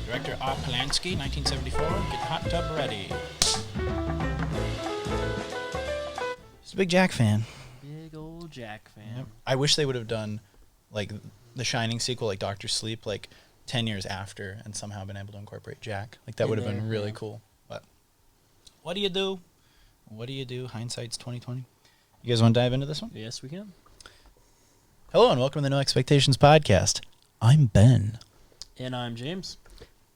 Director Polanski, 1974. Get the hot tub ready. Just a big Jack fan. Big old Jack fan. Yep. I wish they would have done like the Shining sequel, like Doctor Sleep, like 10 years after, and somehow been able to incorporate Jack. Like that would have been really cool. But what do you do? What do you do? Hindsight's 2020. You guys want to dive into this one? Yes, we can. Hello and welcome to the No Expectations podcast. I'm Ben. And I'm James.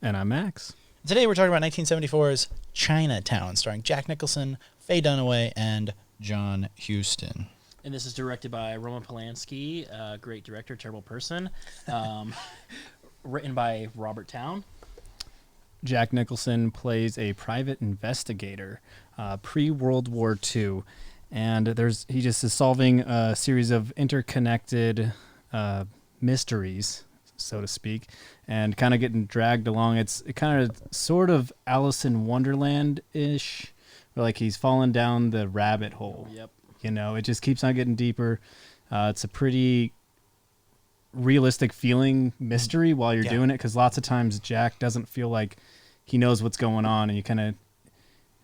And I'm Max. Today we're talking about 1974's Chinatown, starring Jack Nicholson, Faye Dunaway, and John Huston. And this is directed by Roman Polanski, great director, terrible person. Written by Robert Towne. Jack Nicholson plays a private investigator pre-World War II. And he just is solving a series of interconnected mysteries, so to speak, and kind of getting dragged along. It kind of sort of Alice in Wonderland-ish, where like he's fallen down the rabbit hole. Yep. You know, it just keeps on getting deeper. It's a pretty realistic feeling mystery while you're doing it, because lots of times Jack doesn't feel like he knows what's going on, and you kind of...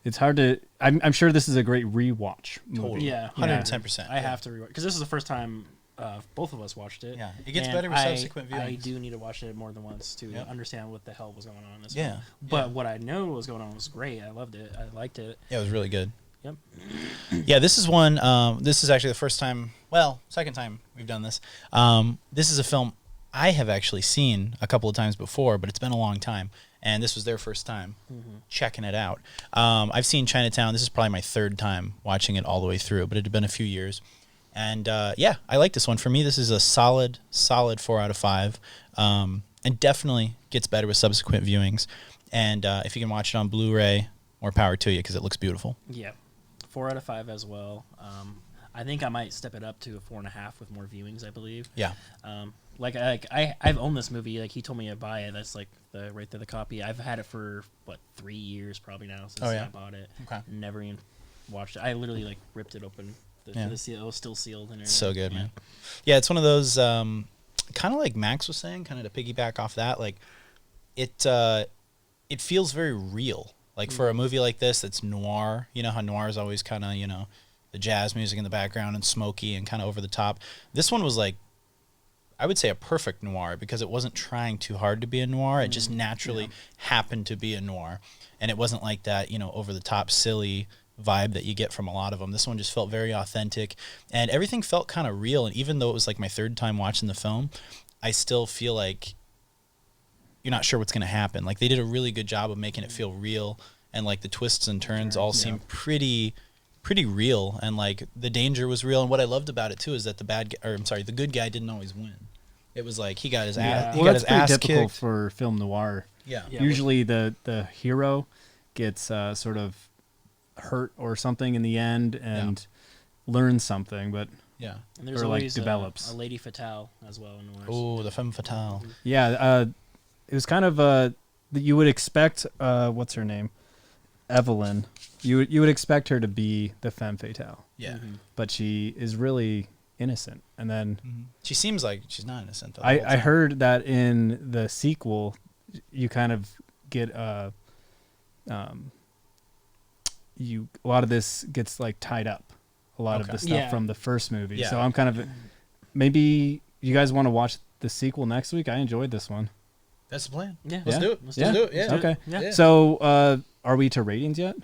It's hard to... I'm sure this is a great rewatch movie. Totally. Yeah. 110%. I have to rewatch, because this is the first time both of us watched it. Yeah, it gets and better with subsequent viewings. I do need to watch it more than once to understand what the hell was going on in this Yeah. one. But what I know was going on was great. I loved it. I liked it. Yeah, it was really good. Yep. Yeah, this is one... this is actually the first time... Well, second time we've done this. This is a film I have actually seen a couple of times before, but it's been a long time. And this was their first time checking it out. I've seen Chinatown. This is probably my third time watching it all the way through, but it had been a few years. And yeah, I like this one. For me, this is a solid 4 out of 5, and definitely gets better with subsequent viewings. And if you can watch it on Blu-ray, more power to you, because it looks beautiful. Yeah, 4 out of 5 as well. I think I might step it up to a 4.5 with more viewings, I believe. Yeah. I've owned this movie. Like, he told me to buy it. That's like right there, the copy. I've had it for 3 years probably now since I bought it. Okay. Never even watched it. I literally like ripped it open. The seal, it was still sealed and everything. So good, man. Yeah, it's one of those kind of like Max was saying, kind of to piggyback off that. Like it feels very real. Like for a movie like this, that's noir. You know how noir is always kind of the jazz music in the background and smoky and kind of over the top. This one was like, I would say, a perfect noir, because it wasn't trying too hard to be a noir. It just naturally happened to be a noir. And it wasn't like that, over the top silly vibe that you get from a lot of them. This one just felt very authentic, and everything felt kind of real. And even though it was like my third time watching the film, I still feel like you're not sure what's going to happen. Like they did a really good job of making it feel real, and like the twists and turns all seem pretty real, and like the danger was real. And what I loved about it too is that the good guy didn't always win. It was like he got his ass. He got his ass typical kicked for film noir. Yeah. Usually the hero gets sort of hurt or something in the end and learns something, but yeah, and there's or always develops. a lady fatale as well in noirs. Oh, the femme fatale. Yeah, it was kind of you would expect what's her name, Evelyn. You would expect her to be the femme fatale. Yeah, but she is really innocent, and then she seems like she's not innocent though. I heard that in the sequel, you kind of get a lot of this gets like tied up, a lot of the stuff from the first movie. So I'm kind of, maybe you guys want to watch the sequel next week. I enjoyed this one. That's the plan. Yeah, let's do it. Let's do it. Yeah. Okay. Yeah. So are we to ratings yet?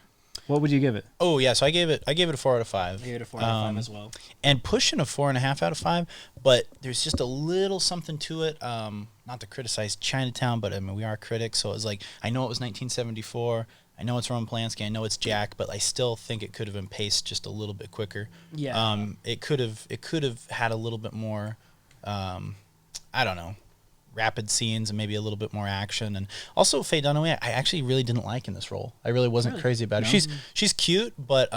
What would you give it? Oh yeah, so I gave it a 4 out of 5. I gave it a 4 out of 5 as well. And pushing a 4.5 out of 5, but there's just a little something to it. Not to criticize Chinatown, but I mean we are critics, so it was like, I know it was 1974. I know it's Roman Polanski. I know it's Jack, but I still think it could have been paced just a little bit quicker. Yeah. It could have had a little bit more, I don't know, rapid scenes and maybe a little bit more action. And also Faye Dunaway, I actually really didn't like in this role. I really wasn't crazy about her. She's cute, but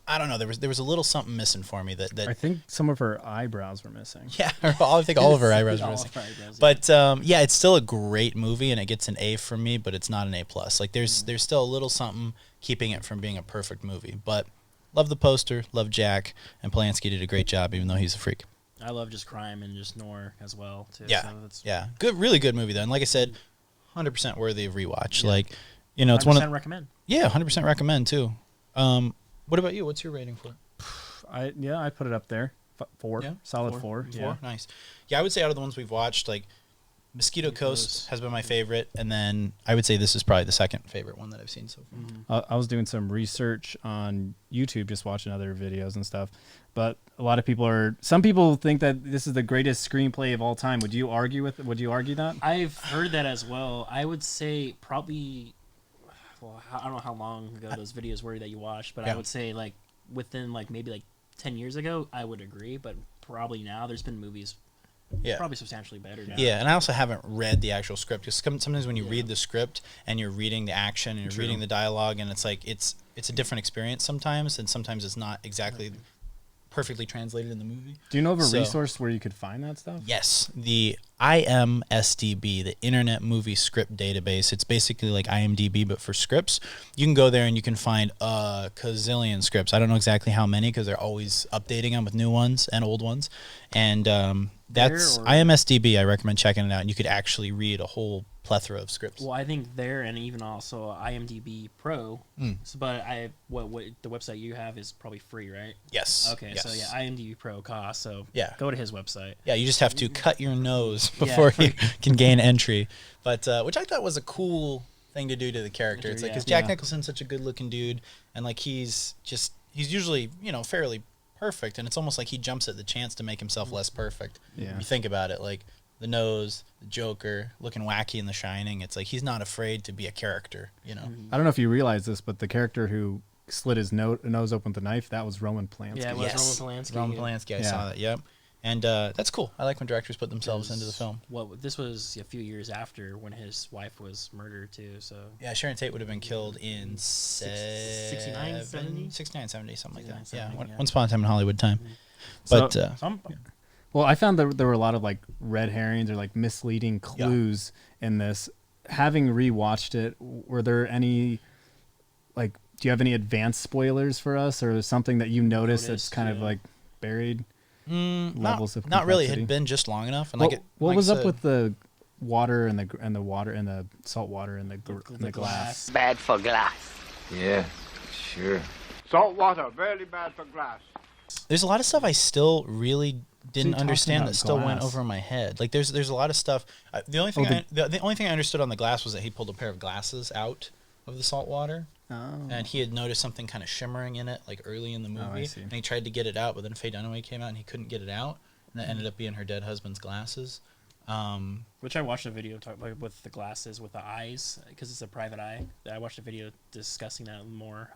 I don't know. There was a little something missing for me that I think some of her eyebrows were missing. Yeah, I think all of her eyebrows were missing. But yeah, it's still a great movie, and it gets an A from me, but it's not an A+. Like there's still a little something keeping it from being a perfect movie. But love the poster, love Jack, and Polanski did a great job, even though he's a freak. I love just crime and just noir as well too. Yeah, so that's yeah, good, really good movie though. And like I said, 100% worthy of rewatch. Yeah. Like, you know, it's one of recommend. Yeah, 100% recommend too. What about you? What's your rating for it? I put it up there. 4. Yeah? Solid 4. 4? Yeah. Nice. Yeah, I would say out of the ones we've watched, like Mosquito Coast has been my favorite, and then I would say this is probably the second favorite one that I've seen so far. I was doing some research on YouTube, just watching other videos and stuff. But a lot of some people think that this is the greatest screenplay of all time. Would you argue that? I've heard that as well. I would say probably, well, I don't know how long ago those videos were that you watched, but I would say like within like maybe like 10 years ago, I would agree. But probably now there's been movies probably substantially better now. Yeah, and I also haven't read the actual script, because sometimes when you read the script and you're reading the action and you're reading the dialogue, and it's like it's a different experience sometimes, and sometimes it's not exactly perfectly translated in the movie. Do you know of a resource where you could find that stuff? Yes, the IMSDB, the Internet Movie Script Database. It's basically like IMDb, but for scripts. You can go there and you can find a gazillion scripts. I don't know exactly how many, because they're always updating them with new ones and old ones. And that's IMSDB. I recommend checking it out. And you could actually read a whole plethora of scripts. Well, I think there, and even also IMDb Pro. So, but what the website you have is probably free, right? Yes. Okay, yes. so yeah, IMDb Pro costs. So go to his website. Yeah, you just have to cut your nose before you can gain entry. But which I thought was a cool thing to do to the character. It's like, because Jack Nicholson's such a good-looking dude, and like he's usually, you know, fairly perfect, and it's almost like he jumps at the chance to make himself less perfect. Yeah. You think about it, like the nose, the Joker, looking wacky in The Shining. It's like he's not afraid to be a character, you know. I don't know if you realize this, but the character who slit his nose open with a knife, that was Roman Polanski. Yeah, it was Roman Polanski. Roman Polanski, I saw that, yep. And that's cool. I like when directors put themselves into the film. Well, this was a few years after when his wife was murdered, too, so... Yeah, Sharon Tate would have been killed in 69, 70? 69, 70, something like that. 70, Yeah, Once Upon a Time in Hollywood time. So, But... well, I found that there were a lot of like red herrings or like misleading clues in this. Having rewatched it, were there any, like, do you have any advanced spoilers for us, or something that you noticed that's kind of like buried levels of complexity? Not really. It had been just long enough. And what was up with the water and the water and the salt water and the glass? Bad for glass. Yeah, sure. Salt water, very bad for glass. There's a lot of stuff I still really didn't understand that still went glass? over my head. Like there's a lot of stuff. The only thing the only thing I understood on the glass was that he pulled a pair of glasses out of the salt water. Oh. And he had noticed something kind of shimmering in it, like early in the movie. And he tried to get it out, but then Faye Dunaway came out and he couldn't get it out. And that ended up being her dead husband's glasses. Which I watched a video with the glasses with the eyes, because it's a private eye. I watched a video discussing that more.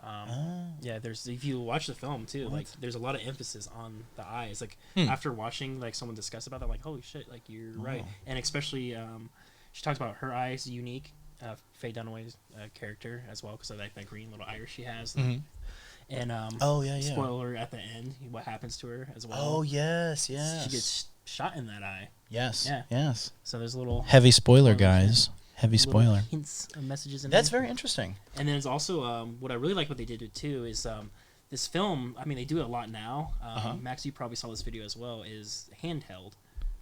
Yeah, if you watch the film too, like there's a lot of emphasis on the eyes. Like after watching like someone discuss about that, I'm like, holy shit, like you're right. And especially she talks about her eyes unique. Faye Dunaway's character as well, because of like that green little iris she has. And spoiler at the end, what happens to her as well. Oh yes. She gets shot in that eye. Yes. Yeah. Yes. So there's a little heavy spoiler, guys. Heavy spoiler. Hints of messages in That's there. very interesting. And then it's also what I really like what they did too is this film. I mean, they do it a lot now. Max, you probably saw this video as well. Is handheld,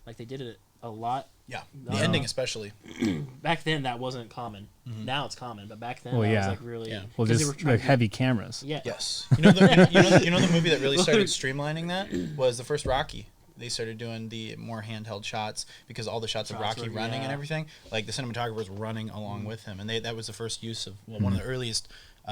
like they did it a lot. Yeah, the ending especially. Back then, that wasn't common. Now it's common, but back then, Well, that was like really. Yeah. Well, just like heavy cameras. Yeah. Yes. You know the movie that really started streamlining that was the first Rocky. They started doing the more handheld shots because all the shots of Rocky running and everything, like the cinematographer was running along with him, and that was the first use of one of the earliest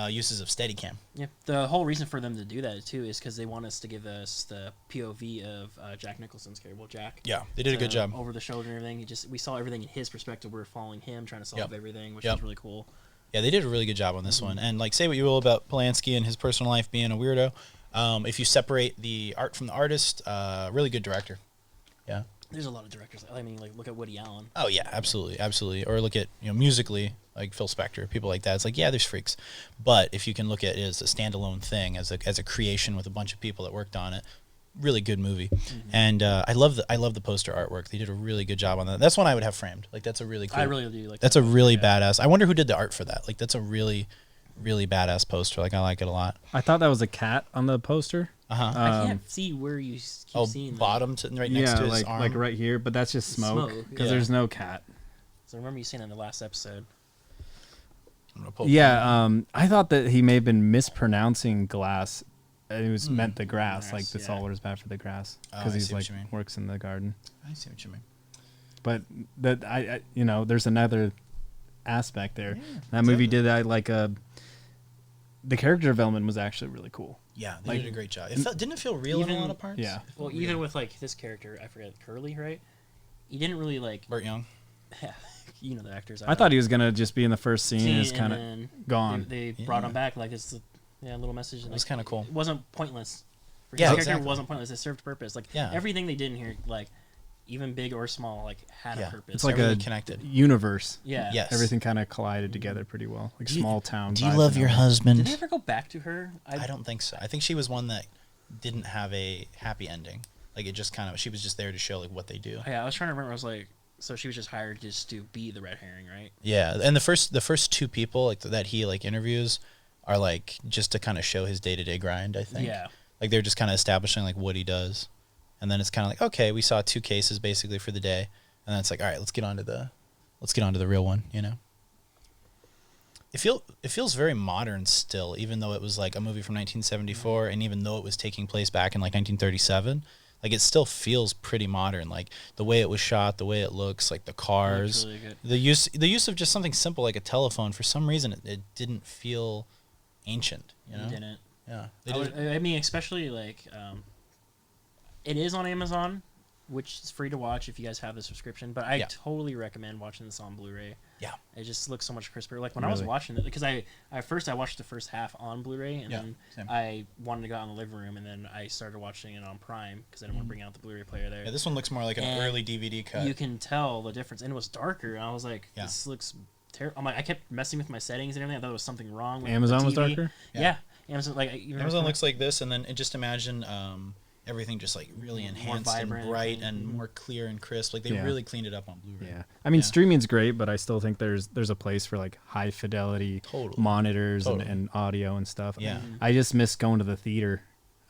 uses of Steadicam. Yeah, the whole reason for them to do that too is because they want us to give us the POV of Jack Nicholson's character. Well, Jack. Yeah, they did a good job. Over the shoulder and everything. We saw everything in his perspective. We were following him, trying to solve everything, which was really cool. Yeah, they did a really good job on this one. And like, say what you will about Polanski and his personal life being a weirdo, if you separate the art from the artist, really good director. Yeah. There's a lot of directors. I mean, like look at Woody Allen. Oh yeah, absolutely. Or look at musically, like Phil Spector, people like that. It's like, yeah, there's freaks, but if you can look at it as a standalone thing, as a creation with a bunch of people that worked on it, really good movie. And I love the poster artwork. They did a really good job on that. That's one I would have framed. Like that's a really cool. I really do like. That's a really badass. I wonder who did the art for that. Like that's a really badass poster. Like I like it a lot. I thought that was a cat on the poster. I can't see where you keep seeing bottom right next to his arm. like right here, but that's just smoke because there's no cat. So I remember you saying in the last episode. I'm gonna pull I thought that he may have been mispronouncing glass. It was meant the grass, Grass, like the yeah. salt water is bad for the grass Oh, because I he's see what like you mean. works in the garden. I see what you mean. But that I there's another aspect there. Yeah, That movie did that the character development was actually really cool. Yeah, they Like- did a great job. Didn't it feel real in a Even- lot of parts? Yeah. Well, even with like this character, I forget Curly, right? He didn't really like. Burt Young. You know the actors. I thought he was gonna just be in the first scene and just kind of then gone. They brought Yeah. him back like it's a little message. It was kind of cool. It wasn't pointless. Yeah, His character exactly. wasn't pointless. It served purpose. Like Yeah. everything they did in here, like even big or small, like had Yeah. a purpose. It's like Everything a connected. universe. yeah. Yes. Everything kind of collided together pretty well, like Do you- small town. Do you vibes love and your all. Did husband? they ever go back to her? I don't think so. I think she was one that didn't have a happy ending. Like it just kind of, she was just there to show like what they do. Yeah, I was trying to remember. I was like, so she was just hired just to be the red herring, right? Yeah, and the first two people like that he like interviews are like just to kind of show his day-to-day grind. I think. Yeah. Like they're just kind of establishing like what he does, and then it's kind of like okay, we saw 2 cases basically for the day, and then it's like all right, let's get on to the real one. You know. It feels very modern still, even though it was like a movie from 1974, and even though it was taking place back in like 1937. Like it still feels pretty modern, like the way it was shot, the way it looks, like the cars, really good. the use of just something simple like a telephone. For some reason, it didn't feel ancient. You know? He didn't. Yeah. I mean, especially like, it is on Amazon, which is free to watch if you guys have the subscription. But I Yeah. totally recommend watching this on Blu-ray. Yeah. It just looks so much crisper. Like when I was Really? watching it, because I watched the first half on Blu-ray, and Yeah, then same. I wanted to go out in the living room, and then I started watching it on Prime because I didn't want to bring out the Blu-ray player there. Yeah, this one looks more like an And early DVD cut. You can tell the difference, and it was darker. And I was like, Yeah. this looks terrible. I'm like, I kept messing with my settings and everything. I thought there was something wrong. With Amazon the was TV. darker? Yeah. Amazon like even Amazon looks like this, and then just imagine everything just like really More enhanced vibrant and bright and- and more clear and crisp. Like they Yeah. really cleaned it up on Blu-ray. Yeah, I mean Yeah. streaming's great, but I still think there's a place for like high fidelity Totally. monitors Totally. and audio and stuff. Yeah. I just miss going to the theater.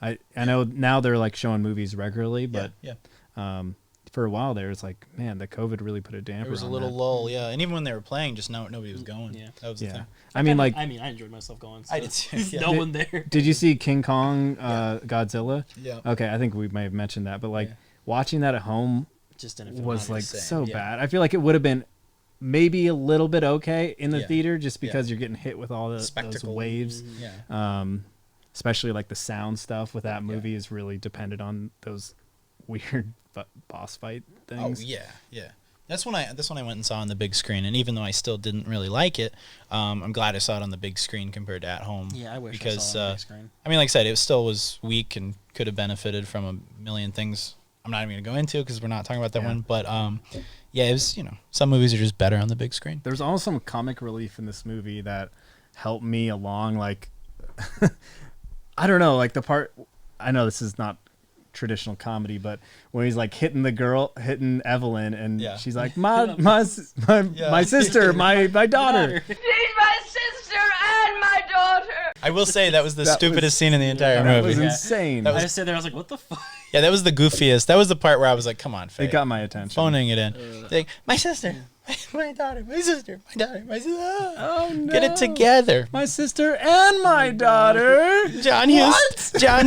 I know now they're like showing movies regularly, but yeah. for a while there, it's like, man, the COVID really put a damper. There was a on little that. lull, yeah. And even when they were playing, just nobody was going. Yeah. That was the Yeah, thing. I mean, like, I enjoyed myself going. So I did too, there's yeah. no one there. did you see King Kong, Godzilla? Yeah. Okay, I think we may have mentioned that, but like Yeah. watching that at home Just didn't feel was right. like same, so yeah. bad. I feel like it would have been maybe a little bit okay in the Yeah. theater just Yeah. because you're getting hit with all those Spectacle. waves. Yeah. Especially like the sound stuff with that movie is really dependent on those weird boss fight things. Oh yeah. That's when I went and saw on the big screen, and even though I still didn't really like it, I'm glad I saw it on the big screen compared to at home. Yeah, I wish because I saw it on the big screen. I mean, like I said, it still was weak and could have benefited from a million things. I'm not even gonna go into because we're not talking about that Yeah. one. But yeah, it was some movies are just better on the big screen. There's also some comic relief in this movie that helped me along. Like, I don't know, like the part. I know this is not traditional comedy, but when he's like hitting Evelyn, and Yeah. she's like, my sister, my daughter. She's my sister and my daughter. I will say that was the That stupidest was- scene in the entire That movie. was Yeah. insane. That I just sat there. I was like, what the fuck? Yeah, that was the goofiest. That was the part where I was like, "Come on, Faye." It got my attention. Phoning it in. Like, my sister, my daughter, my sister, my daughter, my sister. Oh no! Get it together. My sister and my daughter. John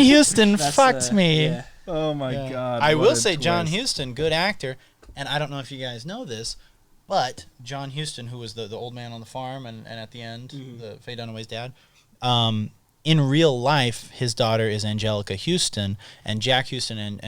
Huston That's, fucked me. Yeah. Oh my Yeah. god! I what will a say John twist. Huston, good actor, and I don't know if you guys know this, but John Huston, who was the old man on the farm and at the end, the Faye Dunaway's dad, in real life, his daughter is Angelica Houston, and Jack Nicholson and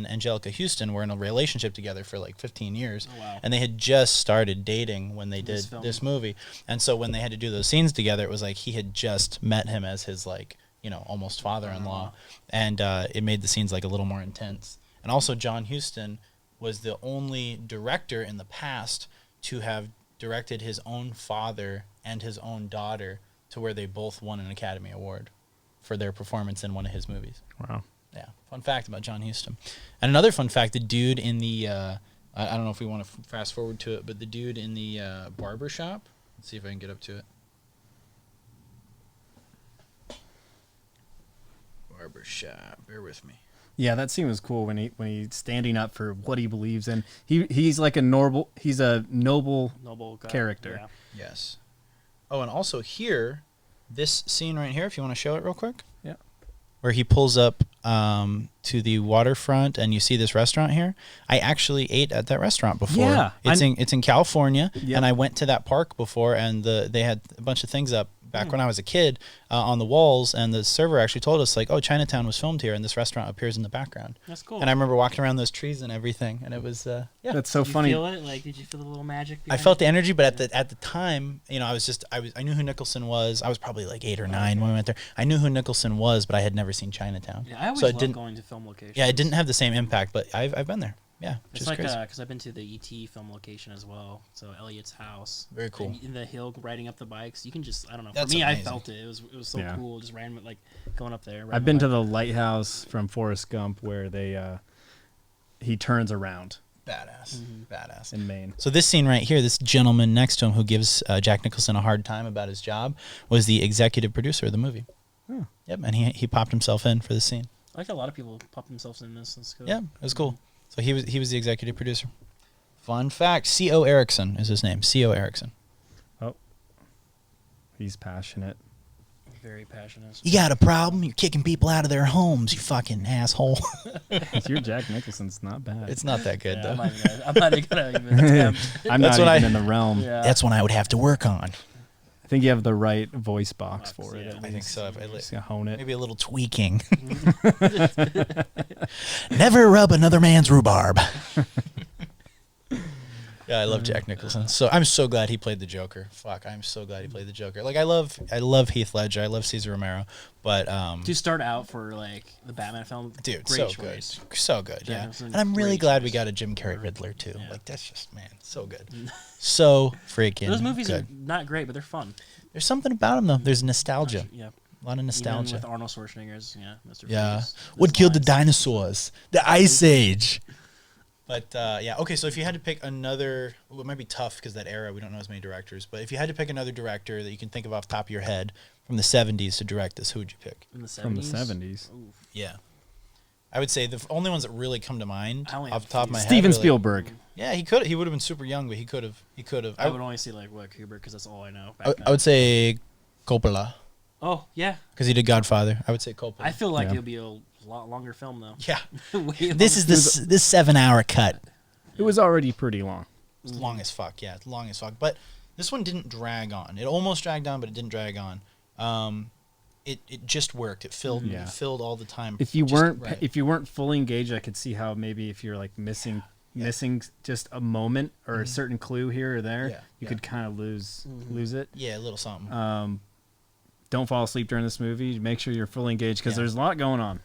Angelica Houston were in a relationship together for like 15 years. Oh, wow. And they had just started dating when they This did film. this movie. And so when they had to do those scenes together, it was like he had just met him as his like, almost father-in-law. And it made the scenes like a little more intense. And also John Huston was the only director in the past to have directed his own father and his own daughter to where they both won an Academy Award for their performance in one of his movies. Wow. Yeah, fun fact about John Huston. And another fun fact, the dude in the, I don't know if we want to fast forward to it, but the dude in the barber shop, let's see if I can get up to it. Barber shop, bear with me. Yeah, that scene was cool when he's standing up for what he believes in. He's like a noble Noble guy. character. Yeah. Yes. Oh, and also here, this scene right here, if you want to show it real quick. Yeah. Where he pulls up to the waterfront and you see this restaurant here. I actually ate at that restaurant before. Yeah, It's in California, Yep. and I went to that park before, and they had a bunch of things up back when I was a kid on the walls, and the server actually told us, like, oh, Chinatown was filmed here, and this restaurant appears in the background. That's cool. And I remember walking around those trees and everything, and it was That's so Did you funny. feel it? Like, did you feel the little magic? I behind felt it? the energy, but at the time, you know, I knew who Nicholson was. I was probably like 8 or 9 when we went there. I knew who Nicholson was, but I had never seen Chinatown. Yeah, I always so it love didn't. going to film locations. Yeah, it didn't have the same impact, but I've been there. Yeah, It's just like crazy. because I've been to the ET film location as well. So Elliot's house. Very cool. And in the hill, riding up the bikes, you can just I don't know. That's For me, amazing. I felt it. It was so Yeah. cool. Just riding like going up there. I've been to the lighthouse from Forrest Gump where he turns around Badass, badass. in Maine. So this scene right here, this gentleman next to him who gives Jack Nicholson a hard time about his job was the executive producer of the movie. Hmm. Yep, and he popped himself in for the scene. I like a lot of people pop themselves in this. Let's go. Yeah, it was cool. So he was the executive producer. Fun fact: C.O. Erickson is his name. C.O. Erickson. Oh, he's passionate. Very passionate. You got a problem? You're kicking people out of their homes, you fucking asshole. Your Jack Nicholson's not bad. It's not that good Yeah, though. I'm not even gonna even attempt. I'm That's not what even I- in the realm. Yeah. That's one I would have to work on. I think you have the right voice box for it. Yeah. At I think least. so. Just gotta hone it. Maybe a little tweaking. Never rub another man's rhubarb. Yeah, I love Jack Nicholson. So I'm so glad he played the Joker. Fuck, I'm so glad he played the Joker. Like I love Heath Ledger. I love Cesar Romero. But To start out for like the Batman film, dude, great so choice. good, so good. Jack Yeah, Nicholson, and I'm really great glad we choice. got a Jim Carrey Riddler too. Yeah. Like that's just so good, so freaking. Those movies good. are not great, but they're fun. There's something about them though. There's nostalgia. Yeah. A lot of nostalgia. Even with Arnold Schwarzenegger's, Mr. Yeah. Freeze, What those killed the lines. dinosaurs? The Ice Age. But yeah, okay. So if you had to pick another, well, it might be tough because that era we don't know as many directors. But if you had to pick another director that you can think of off the top of your head from the '70s to direct this, who would you pick? In the 70s? From the 70s. Ooh. Yeah, I would say the only ones that really come to mind I only off have the top of a my few. head. Steven are, like- Spielberg. Yeah, he could. He would have been super young, but he could have. I would only see like what Kubrick because that's all I know. Back then. I would say Coppola Oh yeah, because he did Godfather. I would say Coppola. I feel like Yeah. it'll be a lot longer film though. yeah. Way This is this 7-hour cut. It was already pretty long. It's long as fuck. Yeah, it's long as fuck. But this one didn't drag on. It almost dragged on, but it didn't drag on. It just worked. It filled Yeah. it filled all the time. If you just weren't right. if you weren't fully engaged, I could see how maybe if you're like missing just a moment or a certain clue here or there, Yeah, you yeah. could kind of lose it. Yeah, a little something. Don't fall asleep during this movie. Make sure you're fully engaged because Yeah. there's a lot going on.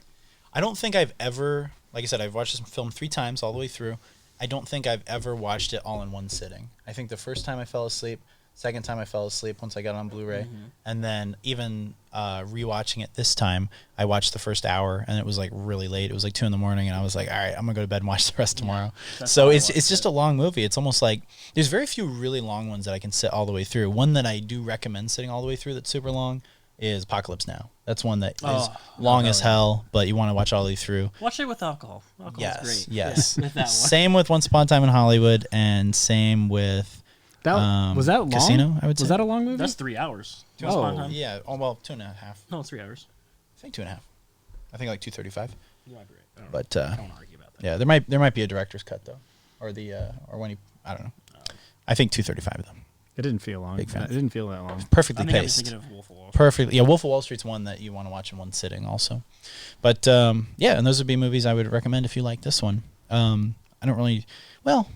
I don't think I've ever, like I said, I've watched this film 3 times all the way through. I don't think I've ever watched it all in one sitting. I think the first time I fell asleep, second time I fell asleep once I got it on Blu-ray, and then even rewatching it this time, I watched the first hour and it was like really late. It was like 2 a.m, and I was like, all right, I'm gonna go to bed and watch the rest tomorrow. That's So how I it's watched just it. a long movie. It's almost like there's very few really long ones that I can sit all the way through. One that I do recommend sitting all the way through that's super long is Apocalypse Now. That's one that is long as hell, but you want to watch all the way through. Watch it with alcohol. Alcohol's Yes, great. yes. With that one. Same with Once Upon a Time in Hollywood, and same with That was that long? Casino. I would say. Was that a long movie? That's 3 hours. Oh. Once Upon a Time? Yeah. Oh well, 2.5. No, it's 3 hours. I think 2.5. I think like 2:35. You might be right. I don't know. But I don't want to argue about that. yeah, there might be a director's cut though, or the or when he I don't know. I think 2:35 though. It didn't feel long. Big fan. It didn't feel that long. Perfectly I think I was paced. thinking of Wolf of Wall Street. Perfectly. Yeah, Wolf of Wall Street's one that you want to watch in one sitting also. But yeah, and those would be movies I would recommend if you like this one. I don't really. Well,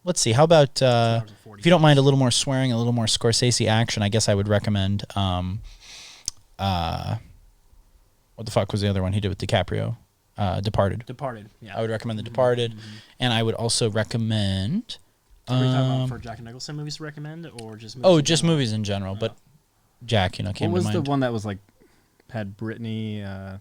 let's see. How about if you don't mind a little more swearing, a little more Scorsese action? I guess I would recommend. What the fuck was the other one he did with DiCaprio? Departed. Departed. Yeah. I would recommend The Departed, and I would also recommend. Are we talking about for Jack Nicholson movies to recommend, or just movies Oh, in just general? movies in general, but Jack, What came was to the mind. one that was like had Britney?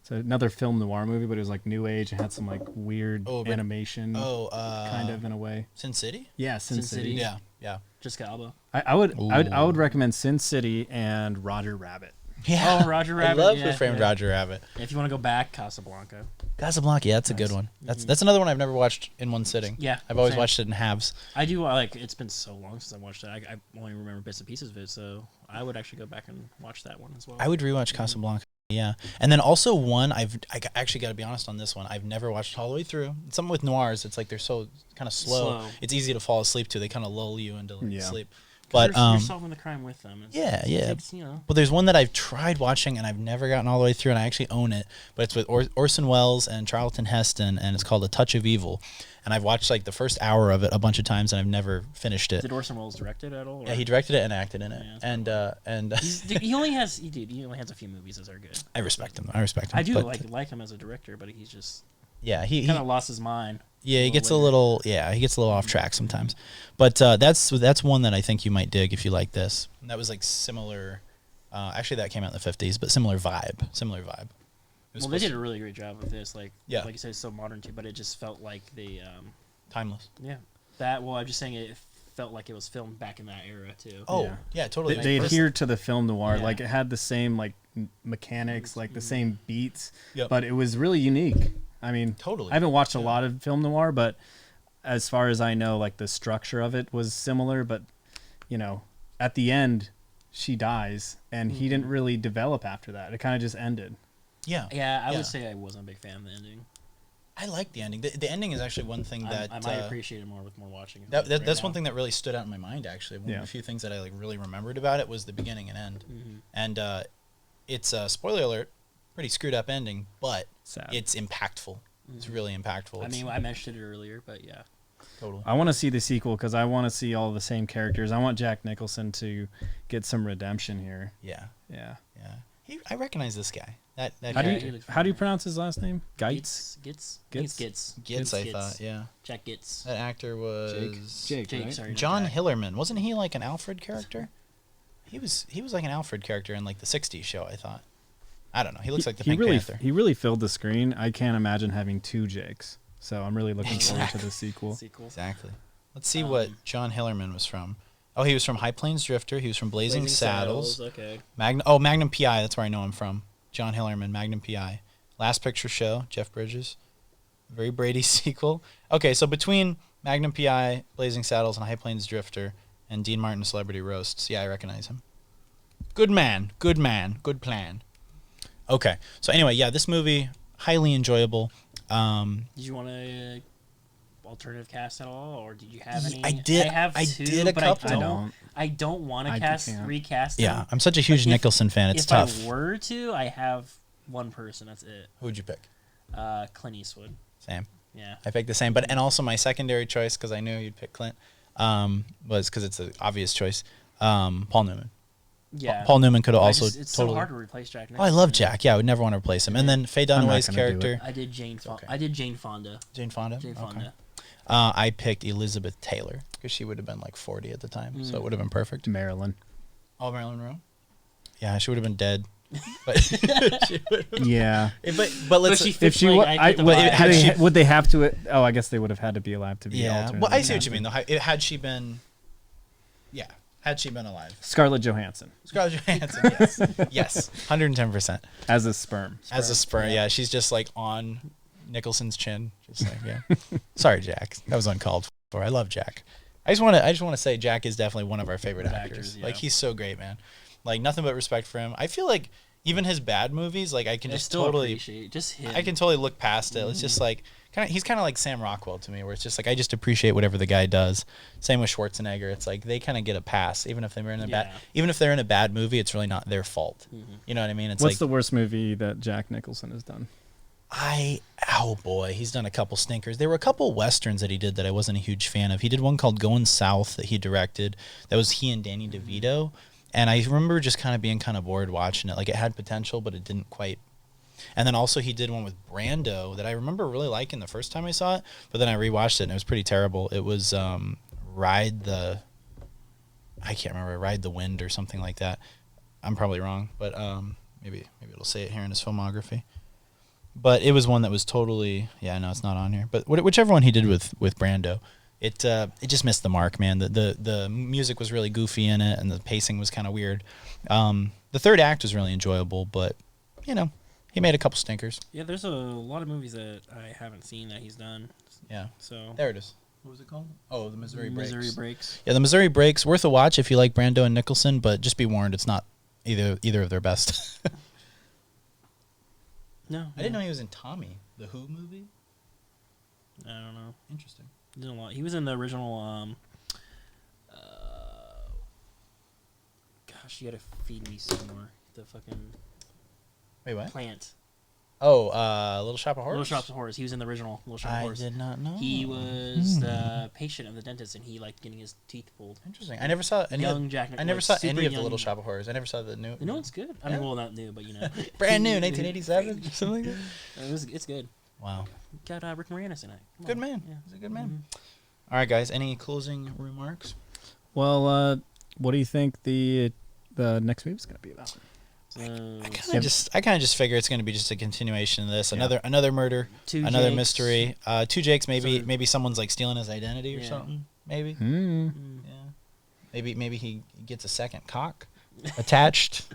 It's another film noir movie, but it was like new age and had some like weird animation, kind of in a way. Sin City. Yeah, Sin Sin City. City. Yeah. Jessica Alba. I would recommend Sin City and Roger Rabbit. Yeah. Oh, Roger Rabbit. I love yeah, Who Framed yeah. Roger Rabbit. If you want to go back, Casablanca. Casablanca, yeah, that's a good one. That's another one I've never watched in one sitting. Yeah, I've always same. watched it in halves. I do like. It's been so long since I watched it. I only remember bits and pieces of it, so I would actually go back and watch that one as well. I would rewatch Casablanca. Yeah, and then also one I actually got to be honest on this one. I've never watched all the way through. Something with noirs, it's like they're so kind of slow. It's easy to fall asleep to. They kind of lull you into sleep. But you're solving the crime with them. Yeah. Takes, Well, there's one that I've tried watching and I've never gotten all the way through, and I actually own it. But it's with Orson Welles and Charlton Heston, and it's called A Touch of Evil. And I've watched like the first hour of it a bunch of times, and I've never finished it. Did Orson Welles direct it at all? Or? Yeah, he directed it and acted in it. Yeah, and he only has a few movies that are good. I respect him. I do but, like him as a director, but he's just he kind of lost his mind. Yeah, he gets a little off track sometimes. But that's one that I think you might dig if you like this. And that was like similar. Actually, that came out in the 50s, but similar vibe. Well, they did a really great job with this. Like you said, it's so modern too, but it just felt like the timeless. Yeah, that. Well, I'm just saying it felt like it was filmed back in that era too. Oh, yeah totally. They adhered to the film noir. Like it had the same like mechanics, like the same beats, but it was really unique. I mean, totally. I haven't watched a lot of film noir, but as far as I know, like the structure of it was similar. But at the end, she dies, and he didn't really develop after that. It kind of just ended. Yeah. I would say I wasn't a big fan of the ending. I like the ending. The ending is actually one thing that I might appreciate it more with more watching. That's one thing that really stood out in my mind. Actually, one of the few things that I like really remembered about it was the beginning and end. And it's a spoiler alert. Pretty screwed up ending, but it's impactful. It's really impactful. I mean, I mentioned it earlier, but yeah. Totally. I want to see the sequel because I want to see all the same characters. I want Jack Nicholson to get some redemption here. Yeah. Yeah. I recognize this guy. That how do you pronounce his last name? Gitz. Gitz. I thought. Yeah. Jack Gitz. That actor was Jake. Right? Sorry, John Hillerman. Wasn't he like an Alfred character? He was like an Alfred character in like the '60s show. I thought. I don't know. He looks like the Pink Panther. He really filled the screen. I can't imagine having two Jakes. So I'm really looking forward to the sequel. Exactly. Let's see what John Hillerman was from. Oh, he was from High Plains Drifter. He was from Blazing Saddles. Okay. Magnum P.I. That's where I know him from. John Hillerman, Magnum P.I. Last Picture Show, Jeff Bridges. Very Brady sequel. Okay, so between Magnum P.I., Blazing Saddles, and High Plains Drifter, and Dean Martin Celebrity Roasts, I recognize him. Good man. Good plan. Okay, so anyway, this movie, highly enjoyable. Did you want to alternative cast at all, or did you have any? I did. I did a couple. I don't want to recast. Yeah, them. I'm such a huge Nicholson fan. It's tough. If I were to, I have one person. That's it. Who would you pick? Clint Eastwood. Same. Yeah. I picked the same, and also my secondary choice because I knew you'd pick Clint was because it's an obvious choice. Paul Newman. Yeah. Paul Newman could have also it's totally. so hard to replace Jack Nicholson. Oh, I love Jack. Yeah, I would never want to replace him. And then Faye Dunaway's character. I did Jane Fonda. Jane Fonda. Okay. I picked Elizabeth Taylor because she would have been like 40 at the time, so it would have been perfect. Marilyn. Oh, Marilyn Monroe. Yeah, she would have been dead. But yeah. But let's. Would they have to? Oh, I guess they would have had to be alive to be. Yeah. Well, I see what you mean though. Had she been. Yeah. Had she been alive. Scarlett Johansson. Yes. Yes. 110%. As a sperm. Yeah. She's just like on Nicholson's chin. Just like, yeah. Sorry, Jack. That was uncalled for. I love Jack. I just want to say Jack is definitely one of our favorite actors. Like he's so great, man. Like nothing but respect for him. I feel like even his bad movies, like I can just totally appreciate just him. I can totally look past it. It's just like he's kind of like Sam Rockwell to me, where it's just like I just appreciate whatever the guy does. Same with Schwarzenegger. It's like they kind of get a pass, even if they're in a bad movie. It's really not their fault. You know what I mean? What's the worst movie that Jack Nicholson has done? Oh boy, he's done a couple stinkers. There were a couple westerns that he did that I wasn't a huge fan of. He did one called Going South that he directed. That was he and Danny DeVito. And I remember just kind of being kind of bored watching it. Like it had potential, but it didn't quite. And then also he did one with Brando that I remember really liking the first time I saw it, but then I rewatched it and it was pretty terrible. It was Ride the Wind or something like that. I'm probably wrong, but maybe it'll say it here in his filmography. But it was one that was totally it's not on here. But whichever one he did with Brando. It just missed the mark, man. The music was really goofy in it, and the pacing was kind of weird. The The third act was really enjoyable, but he made a couple stinkers. Yeah, there's a lot of movies that I haven't seen that he's done. Yeah. So There it is. What was it called? Oh, The Missouri Breaks. Missouri Breaks. Yeah, The Missouri Breaks, worth a watch if you like Brando and Nicholson, but just be warned, it's not either of their best. No, I didn't know he was in Tommy, the Who movie. I don't know. Interesting. He did a lot. He was in the original. Gosh, you gotta feed me some more. The fucking Wait, what? plant. Oh, Little Shop of Horrors? Little Shop of Horrors. He was in the original Little Shop of I Horrors. did not know. He was the patient of the dentist, and he liked getting his teeth pulled. Interesting. I never saw any Young of, Jack I never Nicholson, saw super any of the young. Little Shop of Horrors. I never saw the new. The new one's good. I Yeah. mean, well, not new, but Brand new, 1987, something like that. It's good. Wow. Got Rick Moranis in it. Come Good on. man. Yeah. He's a good man. All right, guys. Any closing remarks? Well, what do you think the next movie's going to be about? I kind of just figure it's going to be just a continuation of this. Another murder, Two another Jakes. mystery. Two Jakes. Maybe So- maybe someone's like stealing his identity or Yeah. something. Maybe. Hmm. Yeah. Maybe he gets a second cock attached.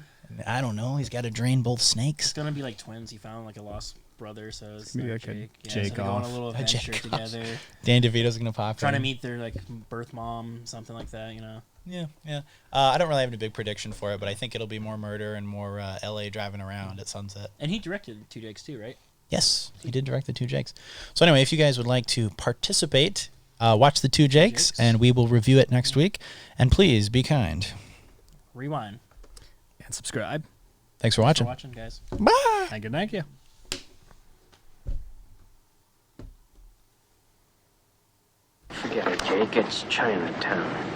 I don't know. He's got to drain both It's snakes. gonna be like twins. He found like a lost brother, so it's Maybe like like a Jake. Yeah, Jake so they go on a off. little A adventure Jake off. together, Dan DeVito's gonna pop. trying to in. meet their like birth mom, something like that. Yeah. I don't really have any big prediction for it, but I think it'll be more murder and more L.A. driving around at sunset. And he directed Two Jakes too, right? Yes, he did direct the Two Jakes. So anyway, if you guys would like to participate, watch the Two Jakes, and we will review it next week. And please be kind. Rewind. And subscribe. Thanks for Thanks for watching. watching, guys. Bye. Thank you. Forget it, Jake. It's Chinatown.